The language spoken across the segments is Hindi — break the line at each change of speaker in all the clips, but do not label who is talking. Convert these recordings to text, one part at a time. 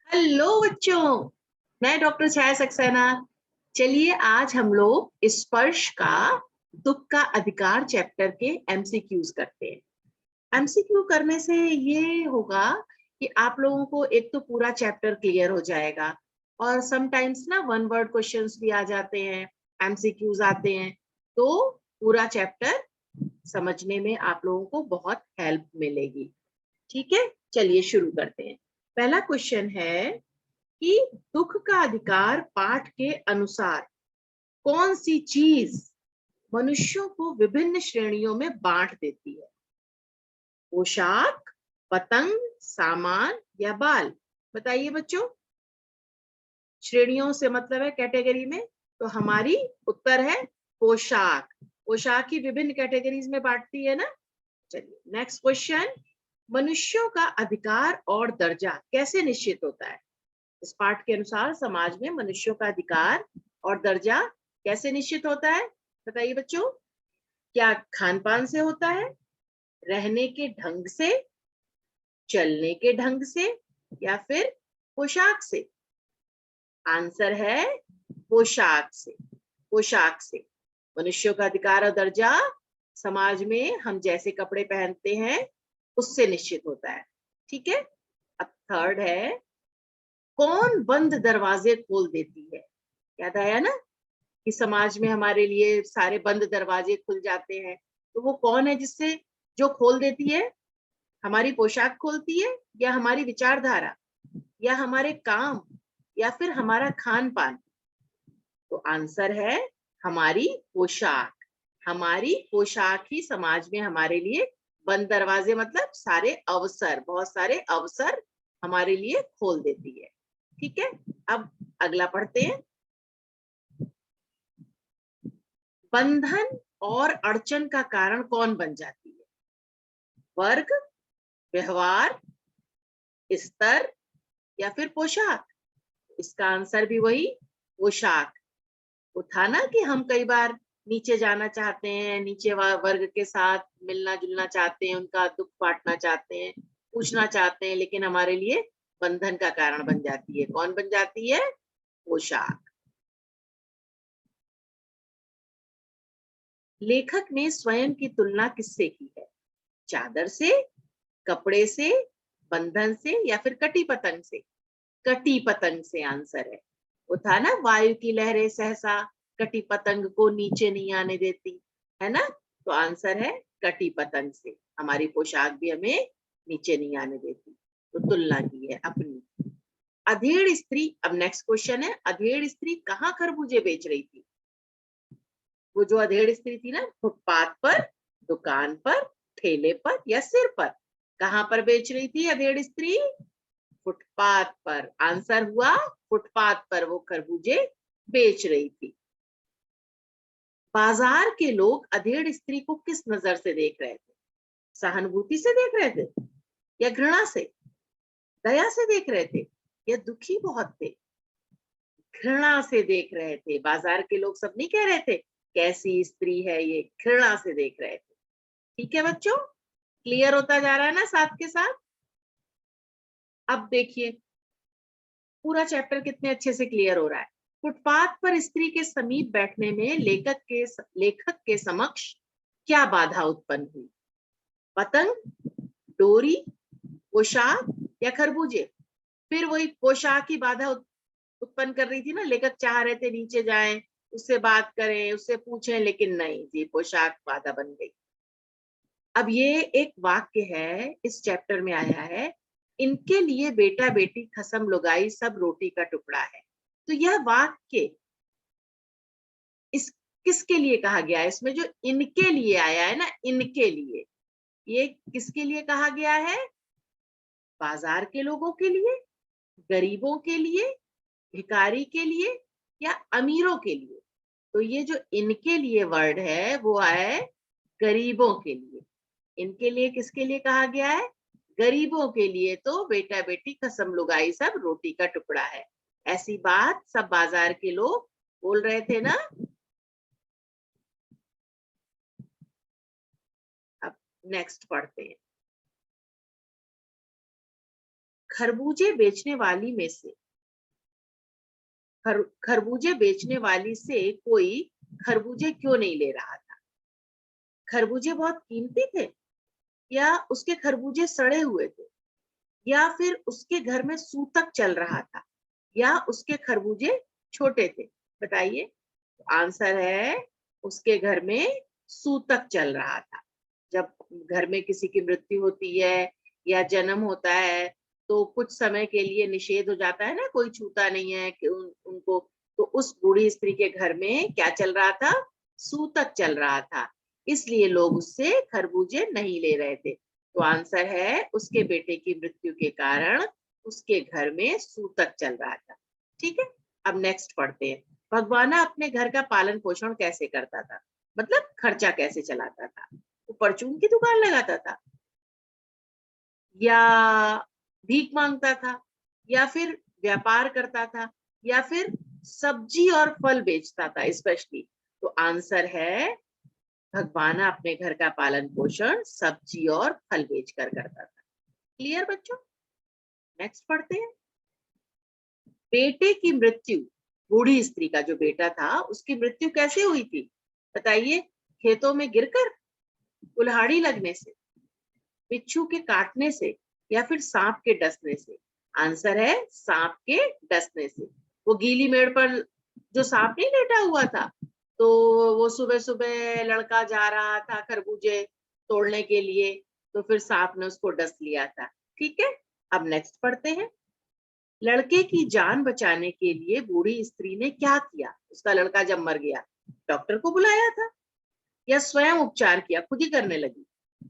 हेलो बच्चों, मैं डॉक्टर छाया सक्सेना। चलिए आज हम लोग स्पर्श का दुख का अधिकार चैप्टर के एमसीक्यूज करते हैं। एमसीक्यू करने से ये होगा कि आप लोगों को एक तो पूरा चैप्टर क्लियर हो जाएगा और समटाइम्स ना वन वर्ड क्वेश्चंस भी आ जाते हैं, एमसीक्यूज आते हैं, तो पूरा चैप्टर समझने में आप लोगों को बहुत हेल्प मिलेगी। ठीक है, चलिए शुरू करते हैं। पहला क्वेश्चन है कि दुख का अधिकार पाठ के अनुसार कौन सी चीज मनुष्यों को विभिन्न श्रेणियों में बांट देती है? पोशाक, पतंग, सामान या बाल? बताइए बच्चों। श्रेणियों से मतलब है कैटेगरी में, तो हमारी उत्तर है पोशाक। पोशाक ही विभिन्न कैटेगरीज में बांटती है ना। चलिए नेक्स्ट क्वेश्चन। मनुष्यों का अधिकार और दर्जा कैसे निश्चित होता है? इस पाठ के अनुसार समाज में मनुष्यों का अधिकार और दर्जा कैसे निश्चित होता है? बताइए बच्चों। क्या खान पान से होता है, रहने के ढंग से, चलने के ढंग से, या फिर पोशाक से? आंसर है पोशाक से। पोशाक से मनुष्यों का अधिकार और दर्जा समाज में हम जैसे कपड़े पहनते हैं उससे निश्चित होता है। ठीक है। अब थर्ड है, कौन बंद दरवाजे खोल देती है? याद आया ना कि समाज में हमारे लिए सारे बंद दरवाजे खुल जाते हैं, तो वो कौन है जिससे जो खोल देती है? हमारी पोशाक खोलती है, या हमारी विचारधारा, या हमारे काम, या फिर हमारा खान पान? तो आंसर है हमारी पोशाक। हमारी पोशाक ही समाज में हमारे लिए बंद दरवाजे मतलब सारे अवसर, बहुत सारे अवसर हमारे लिए खोल देती है। ठीक है, अब अगला पढ़ते हैं। बंधन और अड़चन का कारण कौन बन जाती है? वर्ग, व्यवहार, स्तर, या फिर पोशाक? इसका आंसर भी वही पोशाक। वो था ना कि हम कई बार नीचे जाना चाहते हैं, नीचे वर्ग के साथ मिलना जुलना चाहते हैं, उनका दुख बांटना चाहते हैं, पूछना चाहते हैं, लेकिन हमारे लिए बंधन का कारण बन जाती है। कौन बन जाती है? पोशाक। लेखक ने स्वयं की तुलना किससे की है? चादर से, कपड़े से, बंधन से, या फिर कटी पतंग से? कटी पतंग से आंसर है। वो था ना, वायु की लहरें सहसा कटी पतंग को नीचे नहीं आने देती, है ना। तो आंसर है कटी पतंग से। हमारी पोशाक भी हमें नीचे नहीं आने देती, तो तुलना की है अपनी। अधेड़ स्त्री, अब नेक्स्ट क्वेश्चन है, अधेड़ स्त्री कहाँ खरबूजे बेच रही थी? वो जो अधेड़ स्त्री थी ना, फुटपाथ पर, दुकान पर, ठेले पर, या सिर पर? कहाँ पर बेच रही थी अधेड़ स्त्री? फुटपाथ पर। आंसर हुआ फुटपाथ पर वो खरबूजे बेच रही थी। बाजार के लोग अधेड़ स्त्री को किस नजर से देख रहे थे? सहानुभूति से देख रहे थे, या घृणा से, दया से देख रहे थे, या दुखी बहुत थे? घृणा से देख रहे थे। बाजार के लोग सब नहीं कह रहे थे कैसी स्त्री है ये, घृणा से देख रहे थे। ठीक है बच्चों, क्लियर होता जा रहा है ना साथ के साथ? अब देखिए पूरा चैप्टर कितने अच्छे से क्लियर हो रहा है। फुटपाथ पर स्त्री के समीप बैठने में लेखक के समक्ष क्या बाधा उत्पन्न हुई? पतंग, डोरी, पोशाक, या खरबूजे? फिर वही पोशाक की बाधा उत्पन्न कर रही थी ना। लेखक चाह रहे थे नीचे जाएं, उससे बात करें, उससे पूछें, लेकिन नहीं जी, पोशाक बाधा बन गई। अब ये एक वाक्य है, इस चैप्टर में आया है, इनके लिए बेटा बेटी खसम लुगाई सब रोटी का टुकड़ा है। तो यह वाक्य इस किसके लिए कहा गया है? इसमें जो इनके लिए आया है ना, इनके लिए, ये किसके लिए कहा गया है? बाजार के लोगों के लिए, गरीबों के लिए, भिखारी के लिए, या अमीरों के लिए? तो ये जो इनके लिए वर्ड है वो है गरीबों के लिए। इनके लिए किसके लिए कहा गया है? गरीबों के लिए। तो बेटा बेटी कसम लुगाई सब रोटी का टुकड़ा है, ऐसी बात सब बाजार के लोग बोल रहे थे ना। अब नेक्स्ट पढ़ते हैं। खरबूजे बेचने वाली में से खरबूजे बेचने वाली से कोई खरबूजे क्यों नहीं ले रहा था? खरबूजे बहुत कीमती थे, या उसके खरबूजे सड़े हुए थे, या फिर उसके घर में सूतक चल रहा था, या उसके खरबूजे छोटे थे? बताइए। आंसर है उसके घर में सूतक चल रहा था। जब घर में किसी की मृत्यु होती है या जन्म होता है तो कुछ समय के लिए निषेध हो जाता है ना, कोई छूता नहीं है कि उनको। तो उस बूढ़ी स्त्री के घर में क्या चल रहा था? सूतक चल रहा था, इसलिए लोग उससे खरबूजे नहीं ले रहे थे। तो आंसर है उसके बेटे की मृत्यु के कारण उसके घर में सूतक चल रहा था। ठीक है, अब नेक्स्ट पढ़ते हैं। भगवाना अपने घर का पालन पोषण कैसे करता था? मतलब खर्चा कैसे चलाता था? वो परचून की दुकान लगाता था, या भीख मांगता था, या फिर व्यापार करता था, या फिर सब्जी और फल बेचता था स्पेशली? तो आंसर है भगवाना अपने घर का पालन पोषण सब्जी और फल बेचकर करता था। क्लियर बच्चों? नेक्स्ट पढ़ते हैं। बेटे की मृत्यु, बूढ़ी स्त्री का जो बेटा था उसकी मृत्यु कैसे हुई थी? बताइए। खेतों में गिरकर, कुल्हाड़ी लगने से, बिच्छू के काटने से, या फिर सांप के डसने से? आंसर है सांप के डसने से। वो गीली मेड़ पर जो सांप नहीं लेटा हुआ था, तो वो सुबह सुबह लड़का जा रहा था खरबूजे तोड़ने के लिए, तो फिर सांप ने उसको डस लिया था। ठीक है, अब नेक्स्ट पढ़ते हैं। लड़के की जान बचाने के लिए बूढ़ी स्त्री ने क्या किया? उसका लड़का जब मर गया, डॉक्टर को बुलाया था, या स्वयं उपचार किया, खुद ही करने लगी,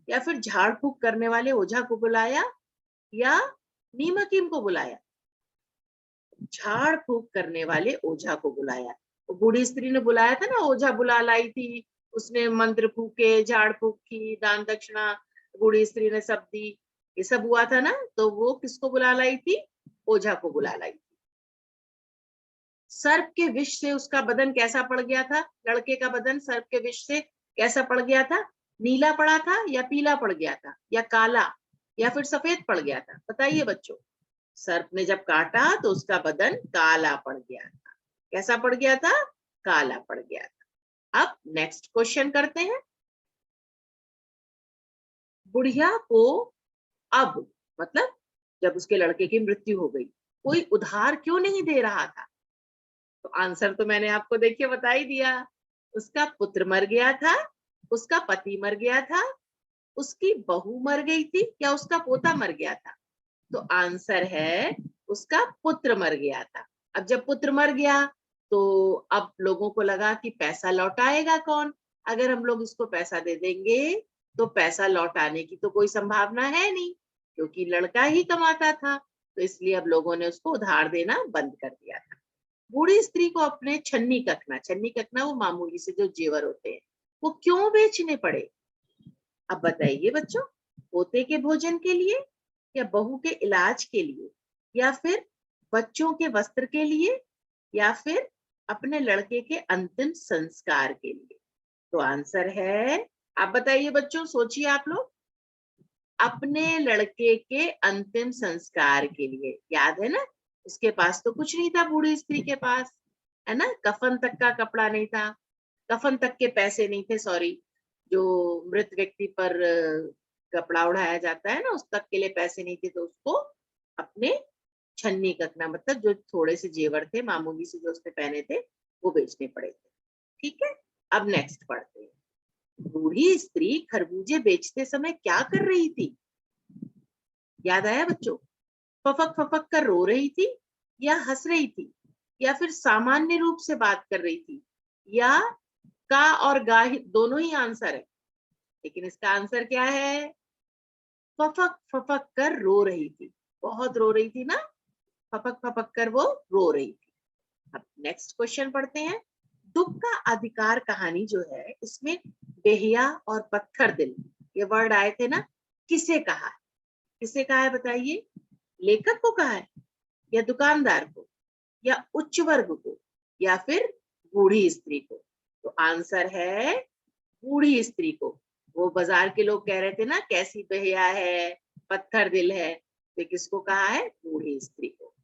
या फिर झाड़ फूक करने वाले ओझा को बुलाया, या नीम हकीम को बुलाया? झाड़ फूक करने वाले ओझा को बुलाया। तो बूढ़ी स्त्री ने बुलाया था ना, ओझा बुला लाई थी, उसने मंत्र फूके, झाड़ फूक की, दान दक्षिणा बूढ़ी स्त्री ने सब दी, ये सब हुआ था ना। तो वो किसको बुला लाई थी? ओझा को बुला लाई थी। सर्प के विष से उसका बदन कैसा पड़ गया था? लड़के का बदन सर्प के विष से कैसा पड़ गया था? नीला पड़ा था, या पीला पड़ गया था, या काला, या फिर सफेद पड़ गया था? बताइए बच्चों। सर्प ने जब काटा तो उसका बदन काला पड़ गया था। कैसा पड़ गया था? काला पड़ गया था। अब नेक्स्ट क्वेश्चन करते हैं। बुढ़िया को अब, मतलब जब उसके लड़के की मृत्यु हो गई, कोई उधार क्यों नहीं दे रहा था? तो आंसर तो मैंने आपको देखिए बता ही दिया। उसका पुत्र मर गया था, उसका पति मर गया था, उसकी बहू मर गई थी, या उसका पोता मर गया था? तो आंसर है उसका पुत्र मर गया था। अब जब पुत्र मर गया तो अब लोगों को लगा कि पैसा लौटाएगा कौन? अगर हम लोग इसको पैसा दे देंगे तो पैसा लौटाने की तो कोई संभावना है नहीं, क्योंकि लड़का ही कमाता था। तो इसलिए अब लोगों ने उसको उधार देना बंद कर दिया था। बूढ़ी स्त्री को अपने छन्नी कखना वो मामूली से जो जेवर होते हैं, वो क्यों बेचने पड़े? अब बताइए बच्चों। पोते के भोजन के लिए, या बहू के इलाज के लिए, या फिर बच्चों के वस्त्र के लिए, या फिर अपने लड़के के अंतिम संस्कार के लिए? तो आंसर है, आप बताइए बच्चों, सोचिए आप लोग। अपने लड़के के अंतिम संस्कार के लिए। याद है ना, उसके पास तो कुछ नहीं था बूढ़ी स्त्री के पास, है ना? कफन तक का कपड़ा नहीं था, कफन तक के पैसे नहीं थे, सॉरी, जो मृत व्यक्ति पर कपड़ा उड़ाया जाता है ना, उस तक के लिए पैसे नहीं थे। तो उसको अपने छन्नी कखना, मतलब जो थोड़े से जेवर थे मामूली से जो उसने पहने थे, वो बेचने पड़े थे। ठीक है, अब नेक्स्ट पढ़ते हैं। बूढ़ी स्त्री खरबूजे बेचते समय क्या कर रही थी? याद आया बच्चों? फपक फपक कर रो रही थी, या हंस रही थी, या फिर सामान्य रूप से बात कर रही थी, या का और गा दोनों ही आंसर है, लेकिन इसका आंसर क्या है? फपक फपक कर रो रही थी, बहुत रो रही थी ना, फपक फपक कर वो रो रही थी। अब नेक्स्ट क्वेश्चन पढ़ते हैं। दुख का अधिकार कहानी जो है, इसमें बेहिया और पत्थर दिल ये वर्ड आए थे ना, किसे कहा है? किसे कहा है बताइए? लेखक को कहा है, या दुकानदार को, या उच्च वर्ग को, या फिर बूढ़ी स्त्री को? तो आंसर है बूढ़ी स्त्री को। वो बाजार के लोग कह रहे थे ना कैसी बेहिया है, पत्थर दिल है, तो किसको कहा है? बूढ़ी स्त्री को।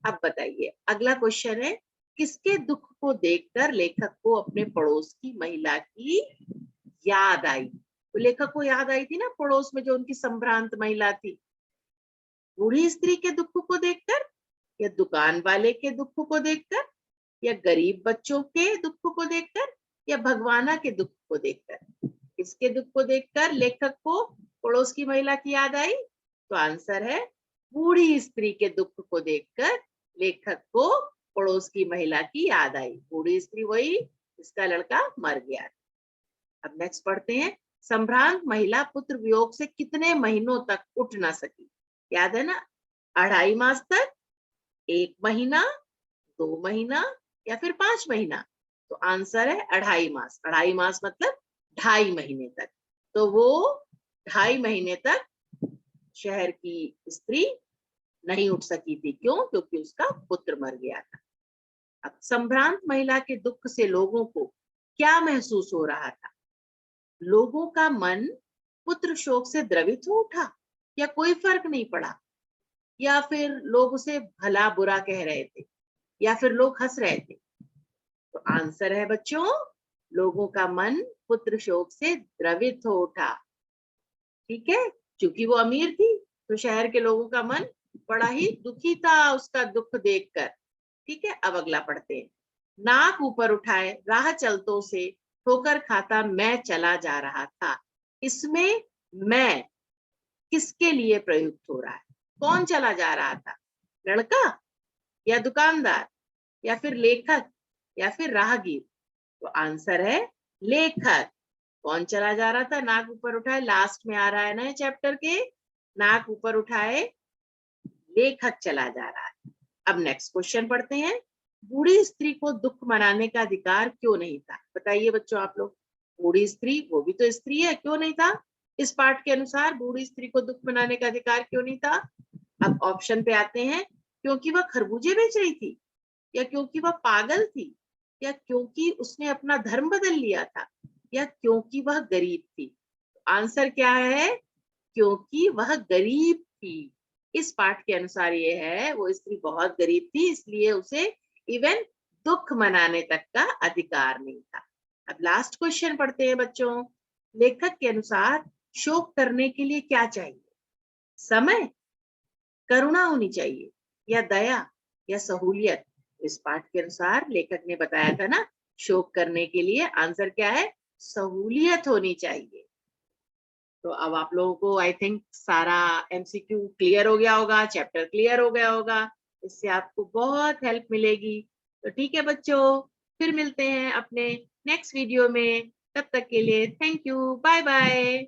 अब बताइए अगला क्वेश्चन है, किसके दुख को देखकर लेखक को अपने पड़ोस की महिला की याद आई? तो लेखक को याद आई थी ना पड़ोस में जो उनकी संभ्रांत महिला थी। बूढ़ी स्त्री के दुख को देखकर, या दुकान वाले के दुख को देखकर, या गरीब बच्चों के दुख को देखकर, या भगवाना के दुख को देखकर? किसके दुख को देखकर लेखक को पड़ोस की महिला की याद आई? तो आंसर है बूढ़ी स्त्री के दुख को देखकर लेखक को पड़ोस की महिला की याद आई। बूढ़ी स्त्री वही जिसका लड़का मर गया। अब नेक्स्ट पढ़ते हैं, संभ्रांत महिला पुत्र वियोग से कितने महीनों तक उठ ना सकी? याद है ना, 2.5 मास तक, 1 महीना, 2 महीना, या फिर 5 महीना? तो आंसर है 2.5 मास। 2.5 मास मतलब 2.5 महीने तक। तो वो 2.5 महीने तक शहर की स्त्री नहीं उठ सकी थी। क्यों? क्योंकि उसका पुत्र मर गया था। अब संभ्रांत महिला के दुख से लोगों को क्या महसूस हो रहा था? लोगों का मन पुत्र शोक से द्रवित हो उठा, या कोई फर्क नहीं पड़ा, या फिर लोग उसे भला बुरा कह रहे थे, या फिर लोग हंस रहे थे? तो आंसर है बच्चों, लोगों का मन पुत्र शोक से द्रवित हो उठा। ठीक है, क्योंकि वो अमीर थी तो शहर के लोगों का मन बड़ा ही दुखी था उसका दुख देखकर। ठीक है, अब अगला पढ़ते हैं, नाक ऊपर उठाए राह चलतों से ठोकर खाता मैं चला जा रहा था। इसमें मैं किसके लिए प्रयुक्त हो रहा है? कौन चला जा रहा था? लड़का, या दुकानदार, या फिर लेखक, या फिर राहगीर? तो आंसर है लेखक। कौन चला जा रहा था? नाक ऊपर उठाए, लास्ट में आ रहा है ना चैप्टर के, नाक ऊपर उठाए लेखक चला जा रहा है। अब नेक्स्ट क्वेश्चन पढ़ते हैं, बूढ़ी स्त्री को दुख मनाने का अधिकार क्यों नहीं था? बताइए बच्चों आप लोग, बूढ़ी स्त्री वो भी तो स्त्री है, क्यों नहीं था? इस पाठ के अनुसार बूढ़ी स्त्री को दुख मनाने का अधिकार क्यों नहीं था? अब ऑप्शन पे आते हैं, क्योंकि वह खरबूजे बेच रही थी, या क्योंकि वह पागल थी, या क्योंकि उसने अपना धर्म बदल लिया था, या क्योंकि वह गरीब थी? आंसर क्या है? क्योंकि वह गरीब थी। इस पाठ के अनुसार ये है, वो स्त्री बहुत गरीब थी, इसलिए उसे इवन दुख मनाने तक का अधिकार नहीं था। अब लास्ट क्वेश्चन पढ़ते हैं बच्चों, लेखक के अनुसार शोक करने के लिए क्या चाहिए? समय, करुणा होनी चाहिए, या दया, या सहूलियत? इस पाठ के अनुसार लेखक ने बताया था ना, शोक करने के लिए आंसर क्या है? सहूलियत होनी चाहिए। तो अब आप लोगों को आई थिंक सारा एमसीक्यू क्लियर हो गया होगा, चैप्टर क्लियर हो गया होगा, इससे आपको बहुत हेल्प मिलेगी। तो ठीक है बच्चों, फिर मिलते हैं अपने नेक्स्ट वीडियो में। तब तक के लिए थैंक यू, बाय बाय।